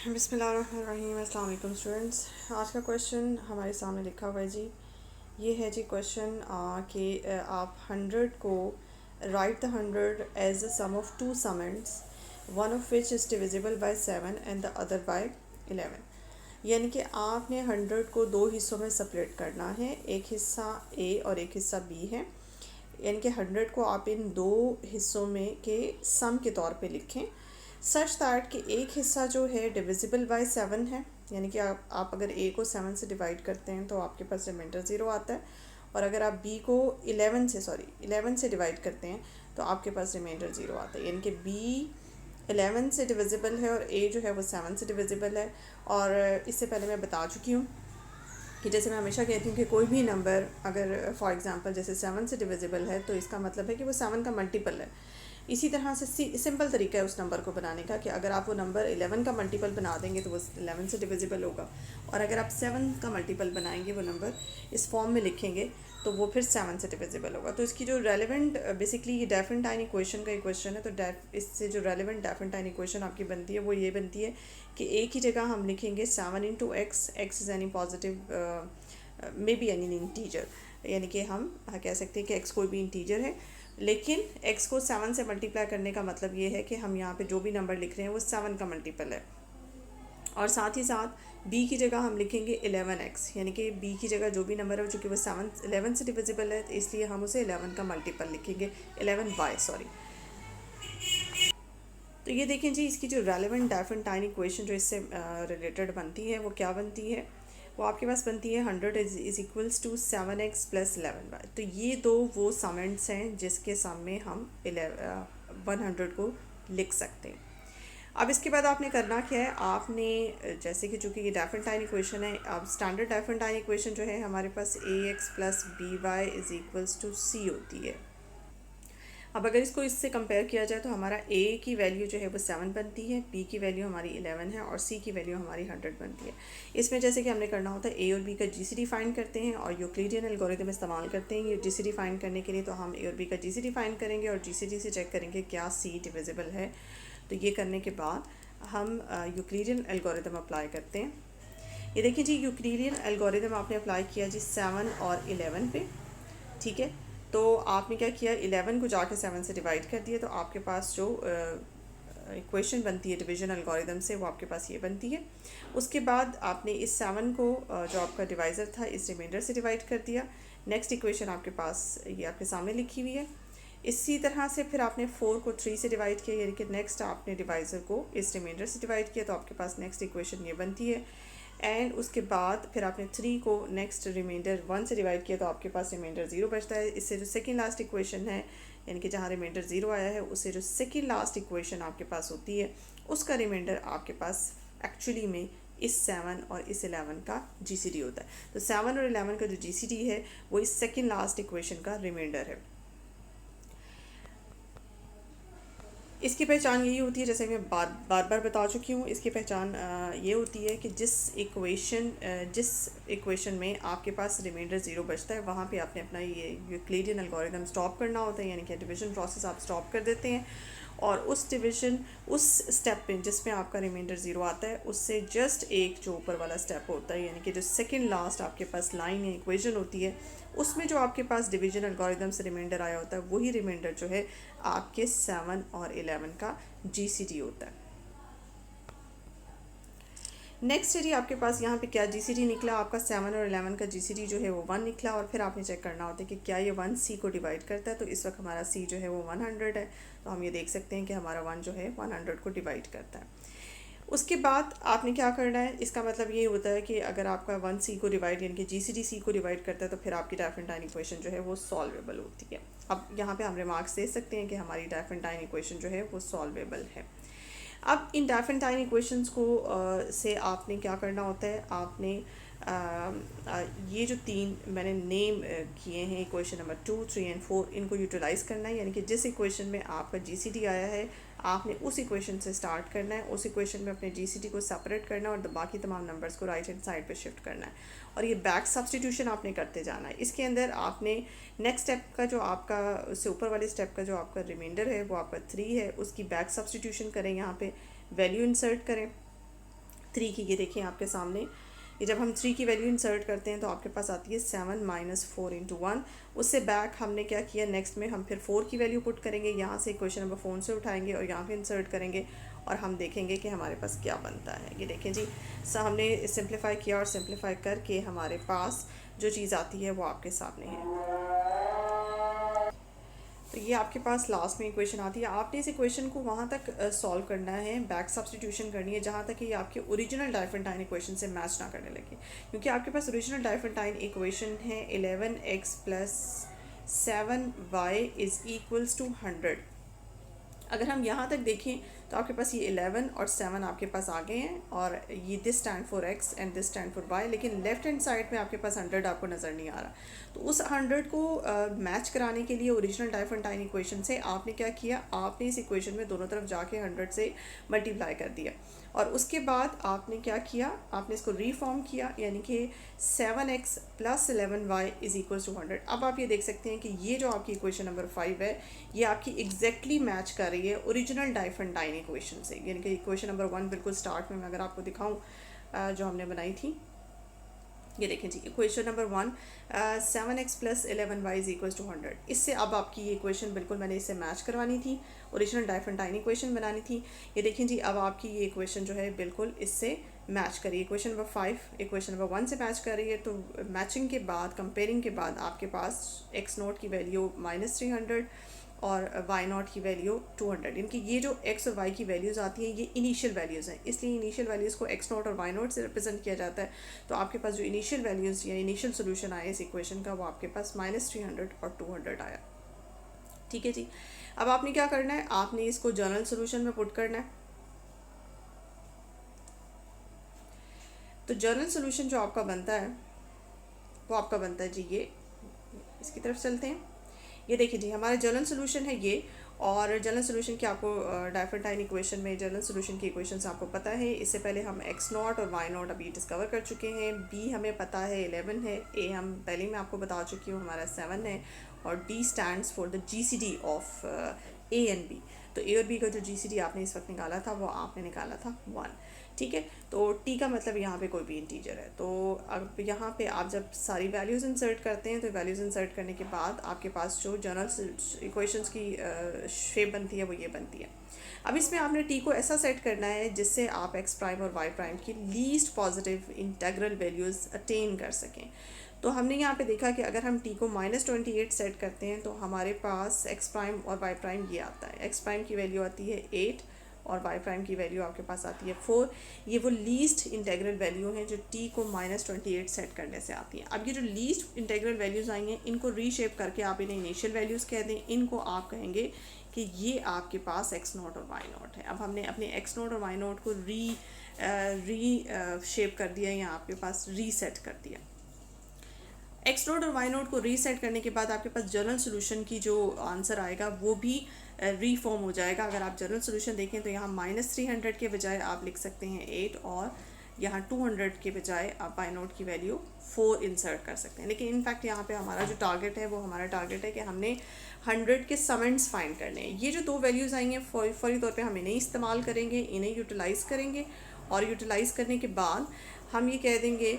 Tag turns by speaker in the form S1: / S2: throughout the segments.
S1: बिस्मिल्लाहिर्रहमानिर्रहीम। अस्सलाम वालेकुम स्टूडेंट्स। आज का क्वेश्चन हमारे सामने लिखा हुआ है जी। ये है जी क्वेश्चन कि आप 100 को write the 100 as a sum of two summands, one of which is divisible by 7 and the other by 11। यानी कि आपने 100 को दो हिस्सों में सेपरेट करना है, एक हिस्सा ए और एक हिस्सा बी है। यानी कि 100 को आप इन दो हिस्सों में के सम के तौर पे लिखें, सच दैट कि एक हिस्सा जो है डिविजिबल बाय 7 है। यानी कि आप अगर ए को 7 से डिवाइड करते हैं तो आपके पास रिमाइंडर 0 आता है, और अगर आप बी को 11 से डिवाइड करते हैं तो आपके पास रिमाइंडर 0 आता है। यानी कि बी 11 से डिविजिबल है और ए जो है वो 7 से डिविजिबल है। और इससे पहले मैं बता चुकी हूँ कि जैसे मैं हमेशा कहती हूँ कि कोई भी नंबर अगर फॉर एग्जांपल जैसे 7 से डिविजिबल है तो इसका मतलब है कि वो 7 का मल्टीपल है। इसी तरह से सिंपल तरीका है उस नंबर को बनाने का कि अगर आप वो नंबर 11 का मल्टीपल बना देंगे तो वो 11 से डिविजिबल होगा, और अगर आप 7 का मल्टीपल बनाएंगे, वो नंबर इस फॉर्म में लिखेंगे तो वो फिर 7 से डिविजिबल होगा। तो इसकी जो रेलेवेंट बेसिकली ये डेफिनेटाइन इक्वेशन का इक्वेशन है, तो इससे जो रेलेवेंट डेफिनेटाइन इक्वेशन आपकी बनती है वो ये बनती है कि एक ही जगह हम लिखेंगे 7 into x, x is any positive may be any integer. यानी कि हम कह सकते हैं कि एक्स कोई भी इंटीजर है, लेकिन x को 7 से मल्टीप्लाई करने का मतलब ये है कि हम यहाँ पे जो भी नंबर लिख रहे हैं वो 7 का मल्टीपल है। और साथ ही साथ b की जगह हम लिखेंगे 11x, यानी कि b की जगह जो भी नंबर है चूँकि वो 11 से डिविजिबल है, तो इसलिए हम उसे 11 का मल्टीपल लिखेंगे, 11y सॉरी। तो ये देखें जी, इसकी जो रेलेवेंट डेफिनेटाइन इक्वेशन जो इससे रिलेटेड बनती है वो क्या बनती है, वो आपके पास बनती है 100 is equals to 7x plus 11y। तो ये दो वो समेंट्स हैं जिसके सामने हम 100 को लिख सकते हैं। अब इसके बाद आपने करना क्या है, आपने जैसे कि चूँकि ये डेफिनेटाइन इक्वेशन है, अब स्टैंडर्ड डेफिनेटाइन इक्वेशन जो है हमारे पास ax plus by is equals to c होती है। अब अगर इसको इससे कंपेयर किया जाए तो हमारा a की वैल्यू जो है वो 7 बनती है, b की वैल्यू हमारी 11 है और c की वैल्यू हमारी 100 बनती है। इसमें जैसे कि हमने करना होता है a और b का जीसीडी फाइंड करते हैं और यूक्लिडियन एल्गोरिथम इस्तेमाल करते हैं ये जीसीडी फाइंड करने के लिए। तो हम a और b का जीसीडी फाइंड करेंगे और जीसीडी से चेक करेंगे क्या c डिविजिबल है। तो ये करने के बाद हम यूक्लिडियन एल्गोरिथम अप्लाई करते हैं। ये देखिए जी, यूक्लिडियन एल्गोरिथम आपने अप्लाई किया जी 7 और 11 पे, ठीक है। तो आपने क्या किया, 11 को जाके 7 से डिवाइड कर दिया, तो आपके पास जो इक्वेशन बनती है डिवीजन एल्गोरिथम से वो आपके पास ये बनती है। उसके बाद आपने इस 7 को जो आपका डिवाइज़र था इस रिमाइंडर से डिवाइड कर दिया। नेक्स्ट इक्वेशन आपके पास ये आपके सामने लिखी हुई है। इसी तरह से फिर आपने 4 को 3 से डिवाइड किया, यानी कि नेक्स्ट आपने डिवाइज़र को इस रिमाइंडर से डिवाइड किया, तो आपके पास नेक्स्ट इक्वेशन ये बनती है। एंड उसके बाद फिर आपने 3 को नेक्स्ट रिमाइंडर 1 से डिवाइड किया, तो आपके पास रिमाइंडर 0 बचता है। इससे जो सेकेंड लास्ट इक्वेशन है, यानी कि जहाँ रिमाइंडर 0 आया है, उससे जो सेकेंड लास्ट इक्वेशन आपके पास होती है उसका रिमाइंडर आपके पास एक्चुअली में इस 7 और इस 11 का जीसीडी होता है। तो 7 और 11 का जो जीसीडी है वो इस सेकेंड लास्ट इक्वेशन का रिमाइंडर है। इसकी पहचान यही होती है, जैसे मैं बार बार बता चुकी हूँ, इसकी पहचान ये होती है कि जिस इक्वेशन में आपके पास रिमाइंडर 0 बचता है वहाँ पे आपने अपना ये यूक्लिडियन एल्गोरिथम स्टॉप करना होता है, यानी कि डिवीजन प्रोसेस आप स्टॉप कर देते हैं और उस स्टेप पे जिसमें आपका रिमाइंडर 0 आता है उससे जस्ट एक जो ऊपर वाला स्टेप होता है, यानी कि जो सेकेंड लास्ट आपके पास लाइन या इक्वेशन होती है उसमें जो आपके पास डिवीजन एल्गोरिथम से रिमाइंडर आया होता है वही रिमाइंडर जो है आपके 7 और 11 का जीसीडी होता है। नेक्स्ट है जी, आपके पास यहाँ पे क्या जीसीडी निकला, आपका 7 और 11 का जीसीडी जो है वो 1 निकला, और फिर आपने चेक करना होता है कि क्या ये 1 सी को डिवाइड करता है। तो इस वक्त हमारा सी जो है वो 100 है, तो हम ये देख सकते हैं कि हमारा 1 जो है 100 को डिवाइड करता है। उसके बाद आपने क्या करना है, इसका मतलब ये होता है कि अगर आपका 1 सी को डिवाइड यानी कि जीसीडी सी को डिवाइड करता है तो फिर आपकी डेफिनेटाइन इक्वेशन जो है वो सॉल्वेबल होती है। अब यहाँ पे हम रिमार्क्स दे सकते हैं कि हमारी डेफिनेटाइन इक्वेशन जो है वो सॉल्वेबल है। अब इन डेफिनेटाइन इक्वेशंस को से आपने क्या करना होता है, आपने ये जो 3 मैंने नेम किए हैं इक्वेशन नंबर 2, 3 एंड 4, इनको यूटिलाइज़ करना है। यानी कि जिस इक्वेशन में आपका जीसीडी आया है आपने उस इक्वेशन से स्टार्ट करना है, उस इक्वेशन में अपने जीसीडी को सेपरेट करना है और बाकी तमाम नंबर्स को राइट हैंड साइड पे शिफ्ट करना है, और ये बैक सब्सटीट्यूशन आपने करते जाना है। इसके अंदर आपने नेक्स्ट स्टेप का जो आपका उससे ऊपर वाले स्टेप का जो आपका रिमाइंडर है वो आपका 3 है, उसकी बैक सब्सटीट्यूशन करें, यहाँ पे वैल्यू इंसर्ट करें। 3 की, ये देखें आपके सामने, ये जब हम 3 की वैल्यू इंसर्ट करते हैं तो आपके पास आती है 7 माइनस 4 इंटू 1। उससे बैक हमने क्या किया, नेक्स्ट में हम फिर 4 की वैल्यू पुट करेंगे, यहाँ से क्वेश्चन नंबर 4 से उठाएंगे और यहाँ पे इंसर्ट करेंगे और हम देखेंगे कि हमारे पास क्या बनता है। ये देखें जी, हमने सिंप्लीफाई किया और सिंप्लीफाई करके हमारे पास जो चीज़ आती है वो आपके सामने है। तो ये आपके पास लास्ट में इक्वेशन आती है। आपने इस इक्वेशन को वहाँ तक सॉल्व करना है, बैक सब्स्टिट्यूशन करनी है जहाँ तक कि ये आपके ओरिजिनल डाइफरेंटाइन इक्वेशन से मैच ना करने लगे, क्योंकि आपके पास ओरिजिनल डाइफरेंटाइन इक्वेशन है 11x plus 7y is equals to 100। अगर हम यहाँ तक देखें तो आपके पास ये 11 और 7 आपके पास आ गए हैं और ये this stand for x and this stand for y, लेकिन लेफ्ट हैंड साइड में आपके पास 100 आपको नज़र नहीं आ रहा। तो उस 100 को मैच कराने के लिए ओरिजिनल डाइफरेंटाइन इक्वेशन से आपने क्या किया, आपने इस इक्वेशन में दोनों तरफ जाके 100 से मल्टीप्लाई कर दिया और उसके बाद आपने क्या किया, आपने इसको रीफॉर्म किया, यानी कि 7x plus 11y is equals to 100। अब आप ये देख सकते हैं कि ये जो आपकी इक्वेशन नंबर 5 है ये आपकी एग्जैक्टली मैच कर रही है ओरिजिनल डाइफरेंटाइन इक्वेशन से, यानी कि इक्वेशन नंबर 1 बिल्कुल स्टार्ट में मैं अगर आपको दिखाऊं जो हमने बनाई थी, ये देखें जी, equation number 1 7x plus 11y is equals to 100। इससे अब आपकी ये इक्वेशन बिल्कुल मैंने इससे मैच करवानी थी, ओरिजिनल डाइफरेंटाइन इक्वेशन बनानी थी। ये देखें जी, अब आपकी ये इक्वेशन जो है बिल्कुल इससे मैच करिए। इक्वेशन नंबर 5 इक्वेशन नंबर 1 से मैच कर रही है, तो मैचिंग के बाद, कंपेयरिंग के बाद आपके पास x नोट की वैल्यू -300 और y नॉट की वैल्यू 200, इनकी ये जो x और y की वैल्यूज़ आती हैं ये इनिशियल वैल्यूज़ हैं, इसलिए इनिशियल वैल्यूज़ को x नॉट और y नॉट से रिप्रेजेंट किया जाता है। तो आपके पास जो इनिशियल वैल्यूज़ या इनिशियल सोल्यूशन आया इस इक्वेशन का वो आपके पास -300 और 200 आया। ठीक है जी, अब आपने क्या करना है, आपने इसको जनरल सोल्यूशन में पुट करना है। तो जनरल सोल्यूशन जो आपका बनता है वो आपका बनता है जी, ये इसकी तरफ चलते हैं। ये देखिए जी, हमारा जनरल सोल्यूशन है ये, और जनरल सोल्यूशन की आपको डाइफरेंटाइन इक्वेशन में जनरल सोल्यूशन की इक्वेशंस आपको पता है। इससे पहले हम x नॉट और y नॉट अभी डिस्कवर कर चुके हैं। b हमें पता है 11 है, a हम पहले मैं आपको बता चुकी हूँ हमारा 7 है, और d stands for the GCD of a and b। तो a और b का जो GCD आपने इस वक्त निकाला था वो आपने निकाला था 1। ठीक है, तो t का मतलब यहाँ पे कोई भी इंटीजर है। तो अब यहाँ पे आप जब सारी वैल्यूज़ इंसर्ट करते हैं तो वैल्यूज़ इंसर्ट करने के बाद आपके पास जो जनरल इक्वेशंस की शेप बनती है वो ये बनती है। अब इसमें आपने t को ऐसा सेट करना है जिससे आप x प्राइम और y प्राइम की least positive integral values attain कर सकें। तो हमने यहाँ पे देखा कि अगर हम t को -28 सेट करते हैं तो हमारे पास x प्राइम और y प्राइम ये आता है। x प्राइम की वैल्यू आती है 8 और y प्राइम की वैल्यू आपके पास आती है 4। ये वो लीस्ट इंटेग्रल वैल्यू हैं जो t को -28 सेट करने से आती हैं। अब ये जो लीस्ट इंटेग्रल वैल्यूज़ आई हैं इनको रीशेप करके आप इन्हें इनिशियल वैल्यूज़ कह दें, इनको आप कहेंगे कि ये आपके पास x नॉट और y नॉट है। अब हमने अपने x नॉट और y नॉट को शेप कर दिया, या आपके पास रीसेट कर दिया। x नोट और y नोट को रीसेट करने के बाद आपके पास जनरल सोल्यूशन की जो आंसर आएगा वो भी रीफॉर्म हो जाएगा। अगर आप जनरल सोल्यूशन देखें तो यहाँ -300 के बजाय आप लिख सकते हैं 8, और यहाँ 200 के बजाय आप y नोट की वैल्यू 4 इंसर्ट कर सकते हैं। लेकिन इनफैक्ट यहाँ पे हमारा जो टारगेट है वो हमारा टारगेट है कि हमने 100 के समेंट्स फाइंड करने हैं। ये जो दो वैल्यूज़ आई हैं फौरी तौर पे हम इन्हें इस्तेमाल करेंगे, इन्हें यूटिलाइज़ करेंगे, और यूटिलाइज़ करने के बाद हम ये कह देंगे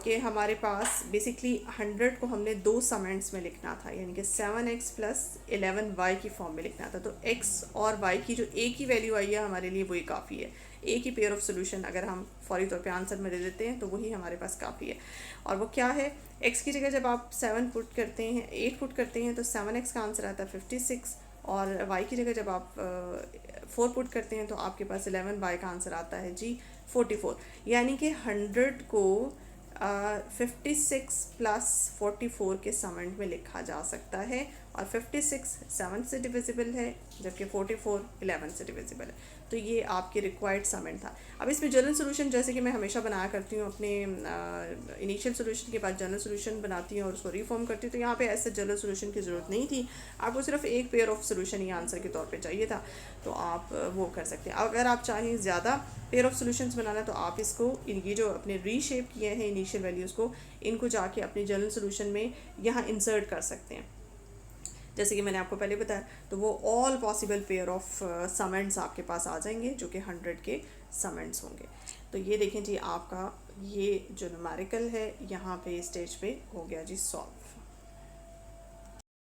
S1: कि हमारे पास बेसिकली 100 को हमने दो समेंट्स में लिखना था, यानी कि 7x प्लस 11y की फॉर्म में लिखना था। तो x और y की जो a की वैल्यू आई है हमारे लिए वही काफ़ी है। a की पेयर ऑफ सोल्यूशन अगर हम फौरी तौर पे आंसर में दे देते हैं तो वही हमारे पास काफ़ी है। और वो क्या है, x की जगह जब आप 7 पुट करते हैं, 8 पुट करते हैं तो 7x का आंसर आता है 56, और y की जगह जब आप 4 पुट करते हैं तो आपके पास 11y का आंसर आता है जी 44। यानी कि 100 को 56 प्लस 44 के समेंट में लिखा जा सकता है, और 56 7 से डिविजिबल है जबकि 44 11 से डिविजिबल है। तो ये आपके रिक्वायर्ड समेंट था। अब इसमें जनरल सोल्यूशन जैसे कि मैं हमेशा बनाया करती हूँ, अपने इनिशियल सोल्यूशन के बाद जनरल सोल्यूशन बनाती हूँ और उसको रिफॉर्म करती हूँ। तो यहाँ पे ऐसे जनरल सोल्यूशन की ज़रूरत नहीं थी, आपको सिर्फ एक pair of solution he answer के तौर पे चाहिए था, तो आप वो कर सकते हैं। अगर आप चाहें ज़्यादा पेयर ऑफ सोल्यूशंस बनाना तो आप इसको ये जो अपने रीशेप किए हैं इनिशियल वैल्यूज़ को, इनको जाके अपने जनरल सोल्यूशन में यहाँ इंसर्ट कर सकते हैं। जैसे कि मैंने आपको पहले बताया, तो वो ऑल पॉसिबल पेयर ऑफ समेंट्स आपके पास आ जाएंगे जो कि 100 के समेंट्स होंगे। तो ये देखें जी, आपका ये जो न्यूमेरिकल है यहाँ पे स्टेज पे हो गया जी सॉल्व।